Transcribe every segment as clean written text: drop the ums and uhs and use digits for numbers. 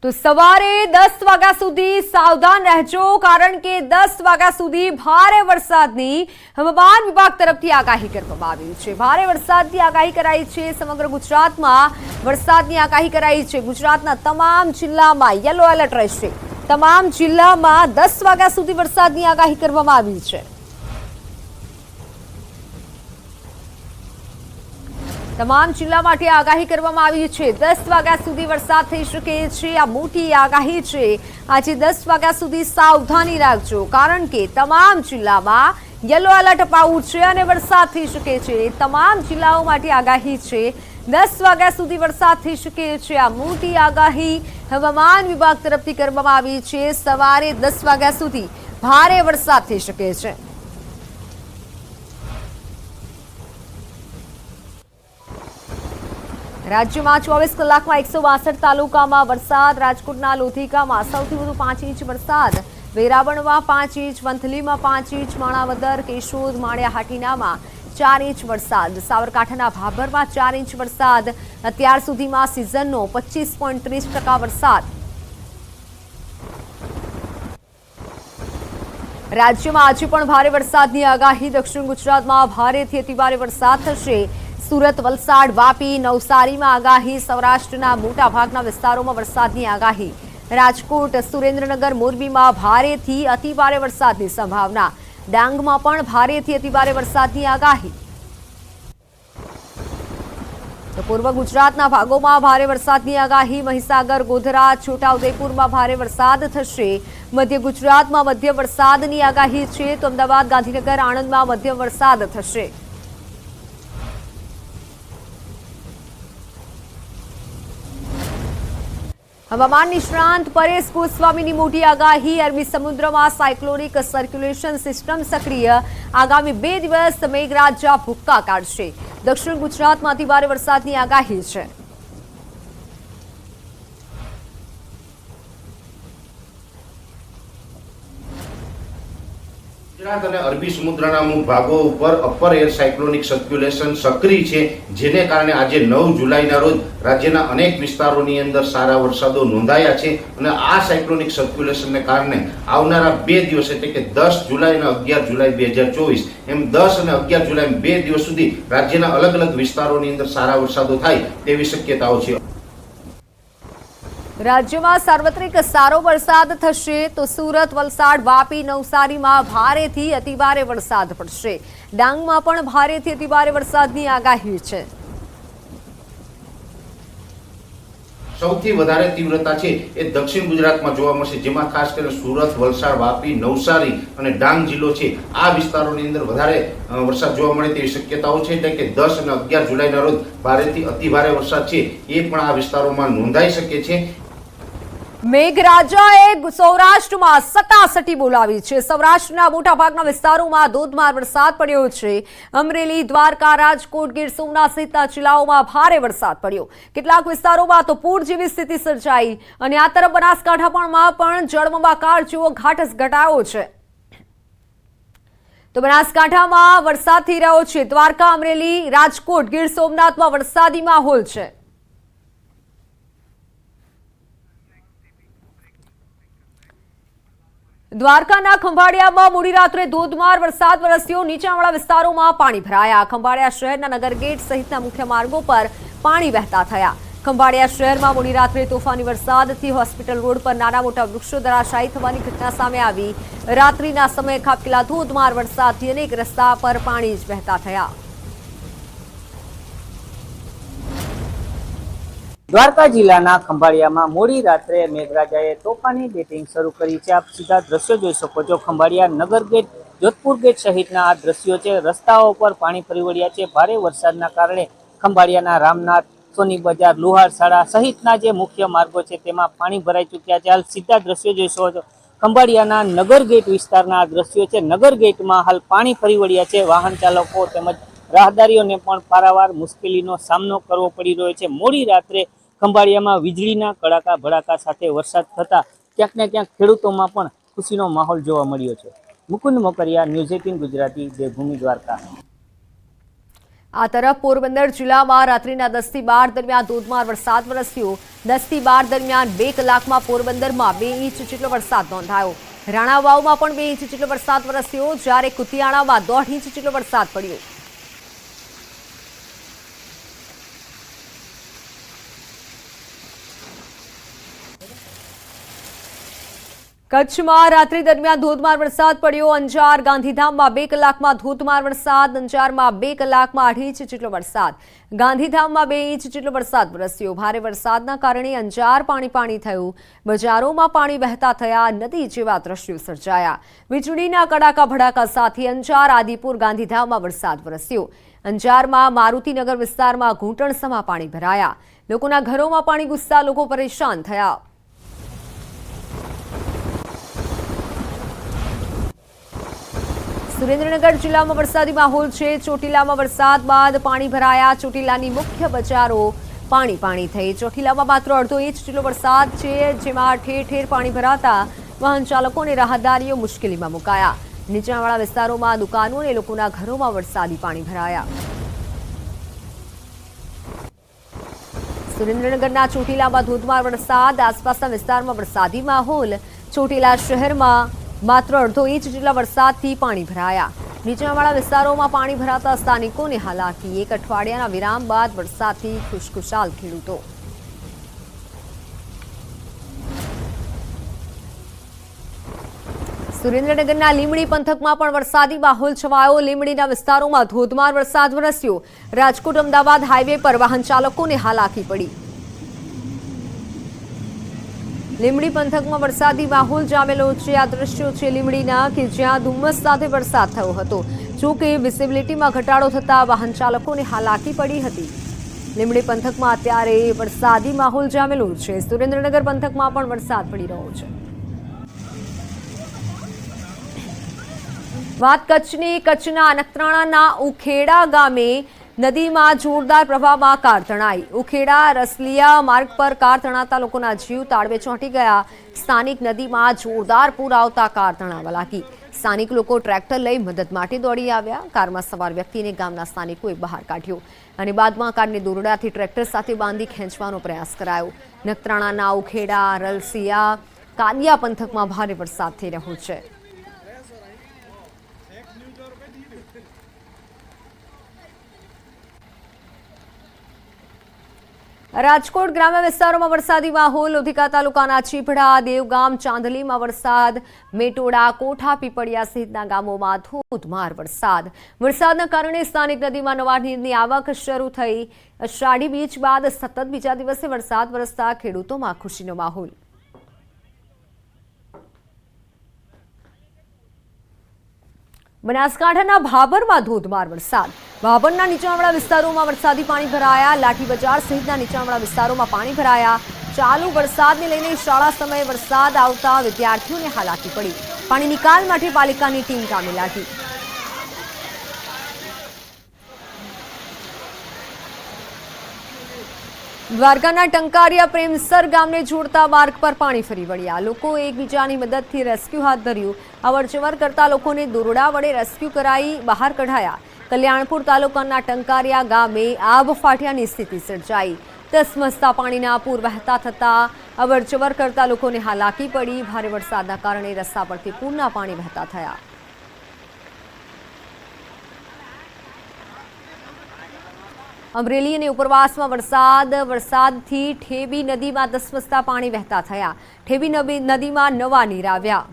તો સવારે 10 વાગ્યા સુધી સાવધાન રહેજો, કારણ કે 10 વાગ્યા સુધી ભારે વરસાદની હવામાન વિભાગ તરફથી આગાહી કરવામાં આવી છે। ભારે વરસાદની આગાહી કરાઈ છે। સમગ્ર ગુજરાતમાં વરસાદની આગાહી કરાઈ છે। ગુજરાતના તમામ જિલ્લામાં યલો એલર્ટ રહેશે। તમામ જિલ્લામાં 10 વાગ્યા સુધી વરસાદની આગાહી કરવામાં આવી છે। તમામ જિલ્લા માટે આગાહી કરવામાં આવી છે। 10 વાગ્યા સુધી વરસાદ થઈ શકે છે। આ મોટી આગાહી છે। આજે 10 વાગ્યા સુધી સાવધાની રાખજો, કારણ કે તમામ જિલ્લામાં યલો એલર્ટ અપાયું છે અને વરસાદ થઈ શકે છે। તમામ જિલ્લાઓ માટે આગાહી છે। 10 વાગ્યા સુધી વરસાદ થઈ શકે છે। આ મોટી આગાહી હવામાન વિભાગ તરફથી કરવામાં આવી છે। સવારે 10 વાગ્યા સુધી ભારે વરસાદ થઈ શકે છે। રાજ્યમાં 24 કલાકમાં 162 તાલુકામાં વરસાદ। રાજકોટના લોધિકામાં સૌથી વધુ 5 ઇંચ વરસાદ, વેરાવળમાં 5 ઇંચ, વંથલીમાં 5 ઇંચ, માણાવદર, કેશોદ, માળિયાહાટીનામાં 4 ઇંચ વરસાદ, સાબરકાંઠાના ભાભરમાં 4 ઇંચ વરસાદ। અત્યાર સુધીમાં સિઝનનો 25.30% વરસાદ। રાજ્યમાં આજે પણ ભારે વરસાદની આગાહી। દક્ષિણ ગુજરાતમાં ભારેથી અતિભારે વરસાદ થશે। સુરત, વલસાડ, વાપી, નવસારીમાં આગાહી। સૌરાષ્ટ્રના મોટા ભાગના વિસ્તારોમાં વરસાદની આગાહી। રાજકોટ, સુરેન્દ્રનગર, મોરબીમાં ભારેથી અતિભારે વરસાદની સંભાવના। ડાંગમાં પણ ભારેથી અતિભારે વરસાદની આગાહી। તો પૂર્વ ગુજરાતના ભાગોમાં ભારે વરસાદની આગાહી। મહીસાગર, ગોધરા, છોટાઉદેપુરમાં ભારે વરસાદ થશે। મધ્ય ગુજરાતમાં મધ્યમ વરસાદની આગાહી છે। તો અમદાવાદ, ગાંધીનગર, આણંદમાં મધ્યમ વરસાદ થશે। હવામાન નિષ્ણાંત પરેશ ગોસ્વામીની મોટી આગાહી। અરબી સમુદ્રમાં સાયક્લોનિક સર્ક્યુલેશન સિસ્ટમ સક્રિય। આગામી 2 દિવસ મેઘરાજા ભૂક્કા કાઢશે। દક્ષિણ ગુજરાતમાં અતિભારે વરસાદની આગાહી છે। ગુજરાત અને અરબી સમુદ્રના અમુક ભાગો ઉપર અપર એર સાયક્લોનિક સર્ક્યુલેશન સક્રિય છે, જેને કારણે આજે 9 જુલાઈના રોજ રાજ્યના અનેક વિસ્તારોની અંદર સારા વરસાદો નોંધાયા છે। અને આ સાયક્લોનિક સર્ક્યુલેશનને કારણે આવનારા 2 દિવસ એટલે કે 10 જુલાઈ અને 11 જુલાઈ 2024 એમ 10 અને 11 જુલાઈ 2 દિવસ સુધી રાજ્યના અલગ અલગ વિસ્તારોની અંદર સારા વરસાદો થાય તેવી શક્યતાઓ છે। રાજ્યમાં સાર્વત્રિક સારો વરસાદ થશે। તો સુરત, વલસાડ, વાપી, નવસારીમાં ભારેથી અતિભારે વરસાદ પડશે। ડાંગમાં પણ ભારેથી અતિભારે વરસાદની આગાહી છે। સૌથી વધારે તીવ્રતા છે એ દક્ષિણ ગુજરાતમાં જોવા મળશે, જેમાં ખાસ કરીને સુરત, વલસાડ, વાપી, નવસારી અને ડાંગ જિલ્લો છે। આ વિસ્તારોની અંદર વધારે વરસાદ જોવા મળે તેવી શક્યતાઓ છે। એટલે કે 10 અને 11 જુલાઈના રોજ ભારેથી અતિભારે વરસાદ છે એ પણ આ વિસ્તારોમાં નોંધાઈ શકે છે। મેઘરાજાએ સૌરાષ્ટ્રમાં સટાસટી બોલાવી છે। સૌરાષ્ટ્રના મોટાભાગના વિસ્તારોમાં ધોધમાર વરસાદ પડ્યો છે। અમરેલી, દ્વારકા, રાજકોટ, ગીર સોમનાથ સહિતના જિલ્લાઓમાં ભારે વરસાદ પડ્યો। કેટલાક વિસ્તારોમાં તો પૂર જેવી સ્થિતિ સર્જાઈ અને આ તરફ બનાસકાંઠામાં પણ જળબંબાકાર જેવો ઘાટ ઘટાયો છે। તો બનાસકાંઠામાં વરસાદ થઈ રહ્યો છે। દ્વારકા, અમરેલી, રાજકોટ, ગીર સોમનાથમાં વરસાદી માહોલ છે। દ્વારકાના ખંભાળિયામાં મોડી રાત્રે ધોધમાર વરસાદ વરસ્યો। નીચાણવાળા વિસ્તારોમાં પાણી ભરાયા। ખંભાળિયા શહેરના નગરગેટ સહિતના મુખ્ય માર્ગો પર પાણી વહેતા થયા। ખંભાળિયા શહેરમાં મોડી રાત્રે તોફાની વરસાદથી હોસ્પિટલ રોડ પર નાના મોટા વૃક્ષો ધરાશાયી થવાની ઘટના સામે આવી। રાત્રિના સમયે ખાબકેલા ધોધમાર વરસાદથી અનેક રસ્તા પર પાણી જ વહેતા થયા। દ્વારકા જિલ્લાના ખંભાળિયામાં મોડી રાત્રે મેઘરાજાએ તોફાની બેટિંગ શરૂ કરી છે। આપ સીધા દ્રશ્યો જોઈ શકો છો। ખંભાળિયા, નગર ગેટ, જોધપુર ગેટ સહિતના આ દ્રશ્યો છે। રસ્તાઓ પર પાણી ફરી વળ્યા છે। ભારે વરસાદના કારણે ખંભાળિયાના રામનાથ, સોની બજાર, લુહાર શાળા સહિતના જે મુખ્ય માર્ગો છે તેમાં પાણી ભરાઈ ચૂક્યા છે। હાલ સીધા દ્રશ્યો જોઈ શકો છો। ખંભાળિયાના નગર ગેટ વિસ્તારના આ દ્રશ્યો છે। નગર ગેટમાં હાલ પાણી ફરી વળ્યા છે। વાહન ચાલકો તેમજ રાહદારીઓને પણ પારાવાર મુશ્કેલીનો સામનો કરવો પડી રહ્યો છે। મોડી રાત્રે ખંભાળિયામાં વીજળીના કડાકા ભડાકા સાથે વરસાદ થતા ક્યાંક ને ક્યાંક ખેડૂતોમાં પણ ખુશીનો માહોલ જોવા મળ્યો છે। મુકુંદ મોકરિયા, ન્યૂઝ 18 ગુજરાતી, દેવભૂમિ, દ્વારકા। આ તરફ પોરબંદર જિલ્લામાં રાત્રિના 10 થી 12 દરમિયાન ધોધમાર વરસાદ વરસ્યો। 10 થી 12 દરમિયાન 2 કલાકમાં પોરબંદરમાં 2 ઇંચ જેટલો વરસાદ નોંધાયો। રાણાવાવમાં પણ 2 ઇંચ જેટલો વરસાદ વરસ્યો, જ્યારે કુતિયાણામાં 1.5 ઇંચ જેટલો વરસાદ પડ્યો। કચ્છમાં રાત્રિ દરમિયાન ધોધમાર વરસાદ પડ્યો। અંજાર ગાંધીધામમાં 2 કલાકમાં ધોધમાર વરસાદ, અંજારમાં 2 કલાકમાં 2.5 ઇંચ જેટલો વરસાદ, ગાંધીધામમાં 2 ઇંચ જેટલો વરસાદ વરસ્યો। ભારે વરસાદના કારણે અંજાર પાણી થયું, બજારોમાં પાણી વહેતા થયા, નદી જેવા દ્રશ્યો સર્જાયા। વીજળીના કડાકા ભડાકા સાથે અંજાર, આદિપુર, ગાંધીધામમાં વરસાદ વરસ્યો। અંજારમાં મારુતિનગર વિસ્તારમાં ઘૂંટણસમા પાણી ભરાયા। લોકોના ઘરોમાં પાણી ઘૂસતા લોકો પરેશાન થયા। સુરેન્દ્રનગર જિલ્લામાં વરસાદી માહોલ છે। ચોટીલામાં વરસાદ બાદ પાણી ભરાયા। ચોટીલાની મુખ્ય બજારો પાણી થઈ। ચોટીલામાં માત્ર 1.5 ઇંચ જેટલો વરસાદ છે, જેમાં ઠેર ઠેર પાણી ભરાતા વાહન ચાલકો અને રાહદારીઓ મુશ્કેલીમાં મુકાયા। નીચાણવાળા વિસ્તારોમાં દુકાનો અને લોકોના ઘરોમાં વરસાદી પાણી ભરાયા। સુરેન્દ્રનગરના ચોટીલામાં ધોધમાર વરસાદ, આસપાસના વિસ્તારમાં વરસાદી માહોલ। ચોટીલા શહેરમાં માત્ર 1.5 ઇંચ જેટલા વરસાદથી પાણી ભરાયા। નીચાણવાળા વિસ્તારોમાં પાણી ભરાતા સ્થાનિકોને હાલાકી। 1 અઠવાડિયાના વિરામ બાદ વરસાદથી ખુશખુશાલ ખેડૂતો। સુરેન્દ્રનગરના લીંબડી પંથકમાં પણ વરસાદી માહોલ છવાયો। લીંબડીના વિસ્તારોમાં ધોધમાર વરસાદ વરસ્યો। રાજકોટ અમદાવાદ હાઈવે પર વાહન ચાલકોને હાલાકી પડી। લીંબડી પંથકમાં વરસાદી માહોલ જામેલો છે। આ દ્રશ્યો છે લીંબડીના, કે જ્યાં ધુમ્મસ સાથે વરસાદ થયો હતો। જો કે વિઝિબિલિટીમાં ઘટાડો થતા વાહન ચાલકોને હાલાકી પડી હતી। લીંબડી પંથકમાં અત્યારે વરસાદી માહોલ જામેલો છે। સુરેન્દ્રનગર પંથકમાં પણ વરસાદ પડી રહ્યો છે। વાત કચ્છની, કચ્છના નખત્રાણાના ઉખેડા ગામે નદીમાં જોરદાર પ્રવાહમાં કાર તણાઈ। ઉખેડા રસલિયા માર્ગ પર કાર તણાતા લોકોના જીવ તાળવે ચોંટી ગયા। સ્થાનિક નદીમાં જોરદાર પૂર આવતા કાર તણાવા લાગી। સ્થાનિક લોકો ટ્રેક્ટર લઈ મદદ માટે દોડી આવ્યા। કારમાં સવાર વ્યક્તિને ગામના સ્થાનિકોએ બહાર કાઢ્યો અને બાદમાં કારને દોરડાથી ટ્રેક્ટર સાથે બાંધી ખેંચવાનો પ્રયાસ કરાયો। નખત્રાણાના ઉખેડા, રલસિયા, કાલિયા પંથકમાં ભારે વરસાદ થઈ રહ્યો છે। રાજકોટ ગ્રામ્ય વિસ્તારોમાં વરસાદી માહોલ। લોધિકા તાલુકાના ચીભડા, દેવગામ, ચાંદલીમાં વરસાદ। મેટોડા, કોઠા, પીપળિયા સહિતના ગામોમાં ધોધમાર વરસાદ। વરસાદના કારણે સ્થાનિક નદીમાં નવા નીરની આવક શરૂ થઈ। અષાઢી બીજ બાદ સતત બીજા દિવસે વરસાદ વરસતા ખેડૂતોમાં ખુશીનો માહોલ। બનાસકાંઠાના ભાભરમાં ધોધમાર વરસાદ। ભાભરના નીચાણવાળા વિસ્તારોમાં વરસાદી પાણી ભરાયા। લાઠી બજાર સહિતના નીચાણવાળા વિસ્તારોમાં પાણી ભરાયા। ચાલુ વરસાદને લઈને શાળા સમયે વરસાદ આવતા વિદ્યાર્થીઓને હાલાકી પડી। પાણી નિકાલ માટે પાલિકાની ટીમ કામે લાગી। દ્વારકાના ટંકારિયા પ્રેમસર ગામને જોડતા માર્ગ પર પાણી ફરી વળ્યા। લોકો એકબીજાની મદદથી રેસ્ક્યુ હાથ ધર્યું। અવરજવર કરતા લોકોને દોરડા વડે રેસ્ક્યુ કરાઈ બહાર કઢાયા। કલ્યાણપુર તાલુકાના ટંકારિયા ગામે આબ ફાટ્યાની સ્થિતિ સર્જાઈ। ધસમસતા પાણીના પૂર વહેતા થતા અવરજવર કરતા લોકોને હાલાકી પડી। ભારે વરસાદના કારણે રસ્તા પરથી પૂરના પાણી વહેતા થયા। અમરેલી અને ઉપરવાસમાં વરસાદથી ઠેબી નદીમાં ધસમસતા પાણી વહેતા થયા। ઠેબી નદીમાં નવા નીર આવ્યા।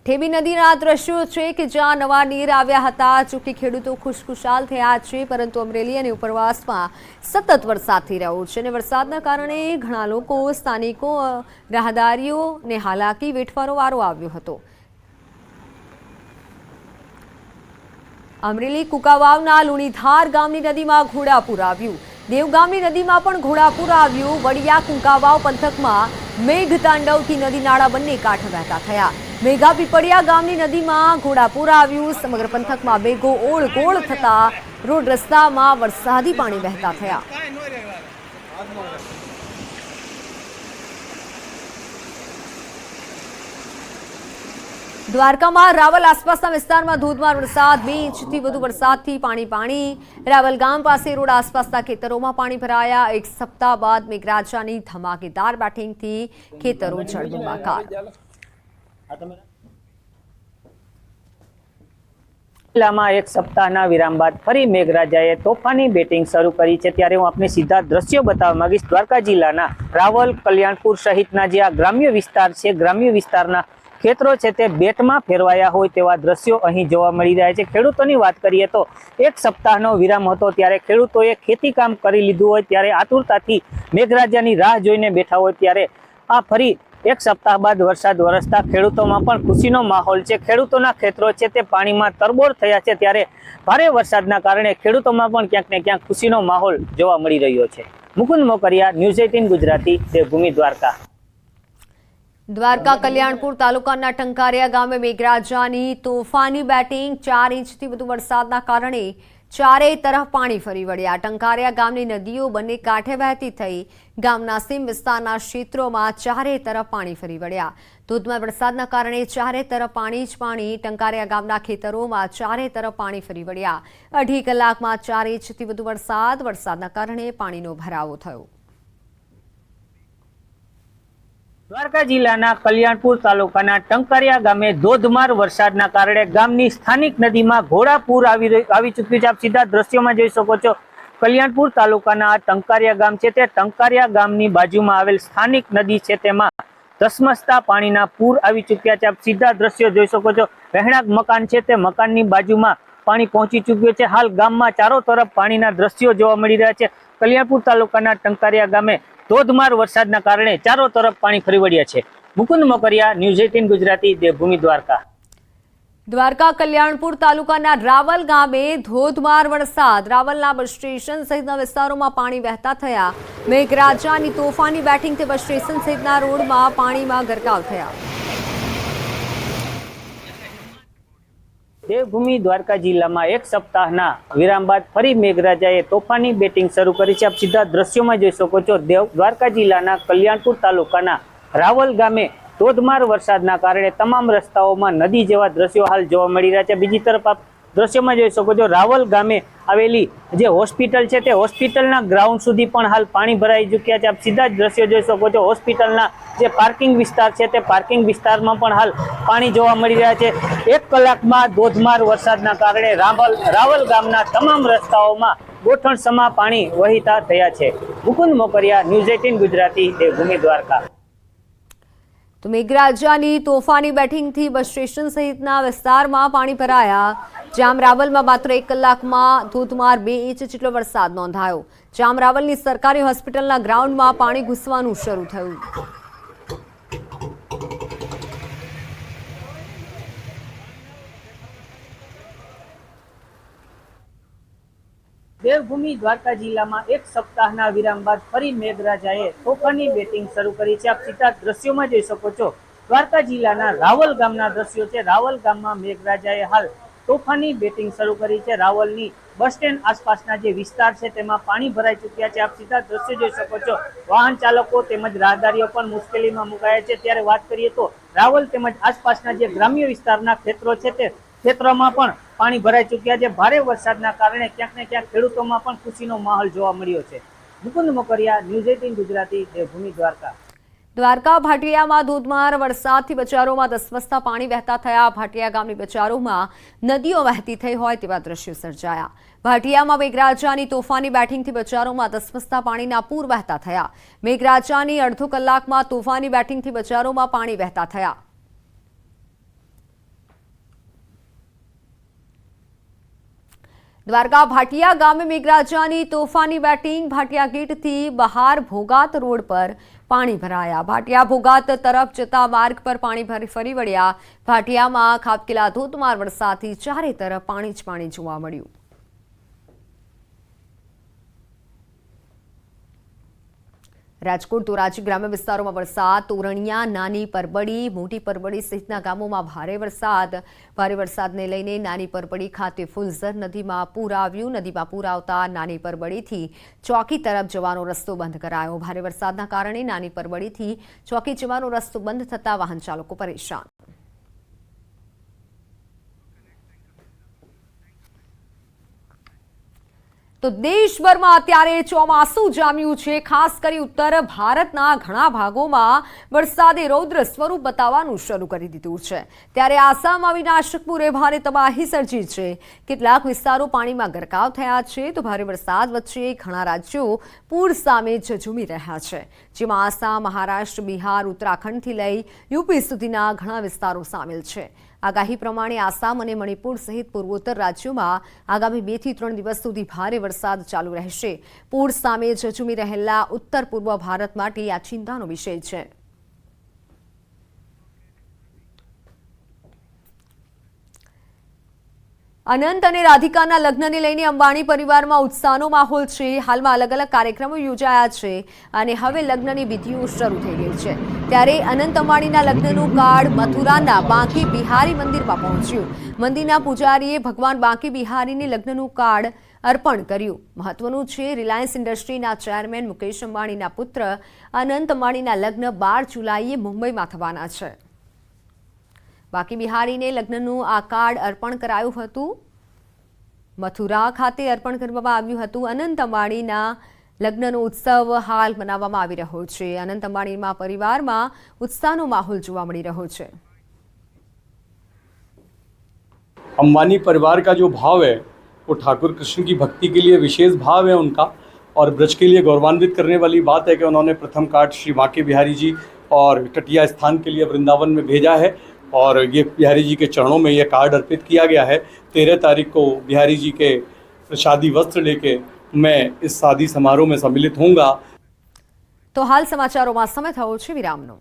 ઠેબી નદીના દ્રશ્યો છે કે જ્યાં નવા નીર આવ્યા હતા। જોકે ખેડૂતો ખુશખુશાલ થયા છે, પરંતુ અમરેલી અને ઉપરવાસમાં સતત વરસાદ થઈ રહ્યો છે અને વરસાદના કારણે ઘણા લોકો, સ્થાનિકો, રાહદારીઓને હાલાકી વેઠવાનો વારો આવ્યો હતો। અમરેલી કુકાવાવના લુણીધાર ગામની નદીમાં ઘોડાપૂર આવ્યું। દેવગામની નદીમાં પણ ઘોડાપૂર આવ્યું। વડિયા કુકાવાવ પંથકમાં મેઘતાંડવથી નદી નાળા બંને કાંઠે વહેતા થયા। મેઘા પીપળિયા ગામની નદીમાં ઘોડાપૂર આવ્યું। સમગ્ર પંથકમાં મેઘો ઓળગોળ થતા રોડ રસ્તામાં વરસાદી પાણી વહેતા થયા। દ્વારકામાં રાવલ આસપાસના વિસ્તારમાં ધોધમાર વરસાદ, 2 ઇંચથી વધુ વરસાદથી પાણી. રાવલ ગામ પાસે રોડ આસપાસના ખેતરોમાં પાણી ભરાયા. એક સપ્તાહ બાદ મેઘરાજાની ધમાકેદાર બેટિંગથી ખેતરો જળબંબાકાર. જિલ્લામાં એક સપ્તાહના વિરામ બાદ ફરી મેઘરાજાએ તોફાની બેટિંગ શરૂ કરી છે. ત્યારે હું આપને સીધા દ્રશ્યો બતાવવા માંગીશ. દ્વારકા જિલ્લાના રાવલ, કલ્યાણપુર સહિતના જે આ ગ્રામ્ય વિસ્તાર છે, ગ્રામ્ય વિસ્તારના ખેતરો છે તે બેટમાં ફેરવાયા હોય તેવા દ્રશ્યો અહીં જોવા મળી રહ્યા છે. ખેડૂતોની વાત કરીએ તો એક સપ્તાહનો વિરામ હતો ત્યારે ખેડૂતોએ ખેતી કામ કરી લીધું હોય ત્યારે આતુરતાથી મેઘરાજાની રાહ જોઈને બેઠા હોય ત્યારે આ ફરી એક સપ્તાહ બાદ વરસાદ વરસતા ખેડૂતોમાં પણ ખુશીનો માહોલ છે. ખેડૂતોના ખેતરો છે તે પાણીમાં તરબોળ થયા છે ત્યારે ભારે વરસાદના કારણે ખેડૂતોમાં પણ ક્યાંક ને ક્યાંક ખુશીનો માહોલ જોવા મળી રહ્યો છે. મુકુંદ મોકરિયા, ન્યૂઝ 18 ગુજરાતી, દેવભૂમિ, દ્વારકા. દ્વારકા કલ્યાણપુર તાલુકાના ટંકારિયા ગામે મેઘરાજાની તોફાની બેટિંગ. 4 ઇંચથી વધુ વરસાદના કારણે ચારેય તરફ પાણી ફરી વળ્યા. ટંકારિયા ગામની નદીઓ બંને કાંઠે વહેતી થઈ. ગામના સીમ વિસ્તારના ક્ષેત્રોમાં ચારેય તરફ પાણી ફરી વળ્યા. ધોધમાર વરસાદના કારણે ચારે તરફ પાણી જ પાણી. ટંકારિયા ગામના ખેતરોમાં ચારે તરફ પાણી ફરી વળ્યા. 2.5 કલાકમાં 4 ઇંચથી વધુ વરસાદના કારણે પાણીનો ભરાવો થયો. દ્વારકા જિલ્લાના કલ્યાણપુર તાલુકાના ટંકારિયા ગામે ધોધમાર વરસાદના કારણે ગામની સ્થાનિક નદીમાં ઘોડાપૂર આવી ચૂક્યું છે. આપ સીધા દ્રશ્યોમાં જોઈ શકો છો. કલ્યાણપુર તાલુકાના આ ટંકારિયા ગામ છે તે ટંકારિયા ગામની બાજુમાં આવેલ સ્થાનિક નદી છે તેમાં ધસમસતા પાણીના પૂર આવી ચૂક્યા છે. આપ સીધા દ્રશ્યો જોઈ શકો છો. રહેણાંક મકાન છે તે મકાનની બાજુમાં પાણી પહોંચી ચૂક્યું છે. હાલ ગામમાં ચારો તરફ પાણીના દ્રશ્યો જોવા મળી રહ્યા છે. કલ્યાણપુર તાલુકાના ટંકારિયા ગામે ધોધમાર વરસાદના કારણે ચારો તરફ પાણી ફરી વળ્યા છે. મુકુંદ મોકરિયા, ન્યૂઝ 18 ગુજરાતી, દેવભૂમિ, દ્વારકા. દ્વારકા કલ્યાણપુર તાલુકાના રાવલ ગામે ધોધમાર વરસાદ. રાવલના બસ સ્ટેશન સહિતના વિસ્તારોમાં પાણી વહેતા થયા. મેઘરાજાની તોફાની બેટિંગથી બસ સ્ટેશન સહિતના રોડમાં પાણીમાં ગરકાવ થયા. દેવભૂમિ દ્વારકા જિલ્લામાં એક સપ્તાહના વિરામ બાદ ફરી મેઘરાજાએ તોફાની બેટિંગ શરૂ કરી છે. આપ સીધા દ્રશ્યોમાં જોઈ શકો છો. દ્વારકા જિલ્લાના કલ્યાણપુર તાલુકાના રાવલ ગામે ધોધમાર વરસાદના કારણે તમામ રસ્તાઓમાં નદી જેવા દ્રશ્યો હાલ જોવા મળી રહ્યા છે. બીજી તરફ આપ દ્રશ્યોમાં જોઈ શકો છો રાવલ ગામે આવેલી જે હોસ્પિટલ છે તે હોસ્પિટલના ગ્રાઉન્ડ સુધી પણ હાલ પાણી ભરાઈ ચૂક્યા છે. આપ સીધા જ દ્રશ્યો જોઈ શકો છો. હોસ્પિટલના જે પાર્કિંગ વિસ્તાર છે તે પાર્કિંગ વિસ્તારમાં પણ હાલ પાણી જોવા મળી રહ્યા છે. 1 કલાકમાં ધોધમાર વરસાદના કારણે રાવલ ગામના તમામ રસ્તાઓમાં ગોઠણસમા પાણી વહેતા થયા છે. મુકુંદ મોકરિયા, ન્યૂઝ 18 ગુજરાતી, દેવભૂમિ, દ્વારકા. તો મેઘરાજાની તોફાની બેટિંગથી બસ સ્ટેશન સહિતના વિસ્તારમાં પાણી ભરાયા. જામ રાવલમાં માત્ર 1 કલાકમાં ધોધમાર 2 ઇંચ જેટલો વરસાદ નોંધાયો. જામ રાવલની સરકારી હોસ્પિટલના ગ્રાઉન્ડમાં પાણી ઘૂસવાનું શરૂ થયું. દેવભૂમિ દ્વારકા જિલ્લામાં એક સપ્તાહના વિરામ બાદ ફરી મેઘરાજાએ તોફાની બેટિંગ શરૂ કરી છે. આપ સીધા દ્રશ્યોમાં જોઈ શકો છો. દ્વારકા જિલ્લાના રાવલ ગામના દ્રશ્યો છે. રાવલ ગામમાં મેઘરાજાએ હાલ તોફાની બેટિંગ શરૂ કરી છે. રાવલની બસ સ્ટેન્ડ આસપાસના જે વિસ્તાર છે તેમાં પાણી ભરાઈ ચૂક્યા છે. આપ સીધા દ્રશ્યો જોઈ શકો છો. વાહન ચાલકો તેમજ રાહદારીઓ પણ મુશ્કેલીમાં મુકાયા છે. ત્યારે વાત કરીએ તો રાવલ તેમજ આસપાસના જે ગ્રામ્ય વિસ્તારના ખેતરો છે તે ક્ષેત્રમાં પણ પાણી ભરાઈ ચૂક્યા છે. ભારે વરસાદના કારણે ક્યાંક ને ક્યાંક ખેડૂતોમાં પણ ખુશીનો માહોલ જોવા મળ્યો છે. મુકુંદ મોકરિયા, ન્યૂઝ 18 ગુજરાતી, દેવભૂમિ, દ્વારકા. દ્વારકા ભાટિયામાં ધોધમાર વરસાદથી બજારોમાં ધસમસતા પાણી વહેતા થયા. ભાટિયા ગામની બજારોમાં નદીઓ વહેતી થઈ હોય તેવા દ્રશ્યો સર્જાયા. ભાટિયામાં મેઘરાજાની તોફાની બેટિંગથી બજારોમાં ધસમસતા પાણીના પૂર વહેતા થયા. મેઘરાજાની અડધો કલાકમાં તોફાની બેટિંગથી બજારોમાં પાણી વહેતા થયા. દ્વારકા ભાટિયા ગામે મેઘરાજાની તોફાની બેટિંગ. ભાટિયા ગેટથી બહાર ભોગાત રોડ પર પાણી ભરાયા. ભાટિયા ભોગાત તરફ જતા માર્ગ પર પાણી ફરી વળ્યા. ભાટિયામાં ખાબકેલા ધોધમાર વરસાદથી ચારે તરફ પાણી જ પાણી જોવા મળ્યું. રાજકોટ ધોરાજી ગ્રામ્ય વિસ્તારોમાં વરસાદ. તોરણિયા, નાની પરબડી, મોટી પરબડી સહિતના ગામોમાં ભારે વરસાદને લઈને નાની પરબડી ખાતે ફુલઝર નદીમાં પૂર આવ્યું. નદીમાં પૂર આવતા નાની પરબડીથી ચોકી તરફ જવાનો રસ્તો બંધ કરાયો. ભારે વરસાદના કારણે નાની પરબડીથી ચોકી જવાનો રસ્તો બંધ થતા વાહન ચાલકો પરેશાન. તો દેશભરમાં અત્યારે ચોમાસું જામ્યું છે. ખાસ કરી ઉત્તર ભારતના ઘણા ભાગોમાં વરસાદે રૌદ્ર સ્વરૂપ બતાવવાનું શરૂ કરી દીધું છે. ત્યારે આસામમાં વિનાશક પૂરે ભારે તબાહી સર્જી છે. કેટલાક વિસ્તારો પાણીમાં ગરકાવ થયા છે, તો ભારે વરસાદ વચ્ચે ઘણા રાજ્યો પૂર સામે ઝઝૂમી રહ્યા છે, જેમાં આસામ, મહારાષ્ટ્ર, બિહાર, ઉત્તરાખંડથી લઈ યુપી સુધીના ઘણા વિસ્તારો સામેલ છે. આગાહી પ્રમાણે આસામ અને મણિપુર સહિત પૂર્વોત્તર રાજ્યોમાં આગામી 2 થી 3 દિવસ સુધી ભારે વરસાદ ચાલુ રહેશે. પૂર સામે ઝઝૂમી રહેલા ઉત્તર પૂર્વ ભારત માટે આ ચિંતાનો વિષય છે. અનંત અને રાધિકાના લગ્નને લઈને અંબાણી પરિવારમાં ઉત્સાહનો માહોલ છે. હાલમાં અલગ અલગ કાર્યક્રમો યોજાયા છે અને હવે લગ્નની વિધિઓ શરૂ થઈ ગઈ છે. ત્યારે અનંત અંબાણીના લગ્નનું કાર્ડ મથુરાના બાંકી બિહારી મંદિરમાં પહોંચ્યું. મંદિરના પૂજારીએ ભગવાન બાંકી બિહારીને લગ્નનું કાર્ડ અર્પણ કર્યું. મહત્વનું છે, રિલાયન્સ ઇન્ડસ્ટ્રીના ચેરમેન મુકેશ અંબાણીના પુત્ર અનંત અંબાણીના લગ્ન 12 જુલાઈએ મુંબઈમાં થવાના છે. બાકી બિહારીને લગ્નનું આ કાર્ડ અર્પણ કરાયું હતું. મથુરા ખાતે અર્પણ કરવામાં આવ્યું હતું. અનંત અંબાણીના લગ્નનો ઉત્સવ હાલ મનાવવામાં આવી રહ્યો છે. અનંત અંબાણીના પરિવારમાં ઉત્સાહનો માહોલ જોવા મળી રહ્યો છે. अंबानी परिवार का जो भाव है वो ठाकुर कृष्ण की भक्ति के लिए विशेष भाव है उनका, और ब्रज के लिए गौरवान्वित करने वाली बात है कि उन्होंने प्रथम कार्ड श्री बांके बिहारी जी और तटीय स्थान के लिए वृंदावन में भेजा है, और ये बिहारी जी के चरणों में ये कार्ड अर्पित किया गया है. 13 तारीख को बिहारी जी के शादी वस्त्र लेके मैं इस शादी समारोह में सम्मिलित होऊंगा. તો હાલ સમાચારોમાં સમય થયો છે વિરામનો.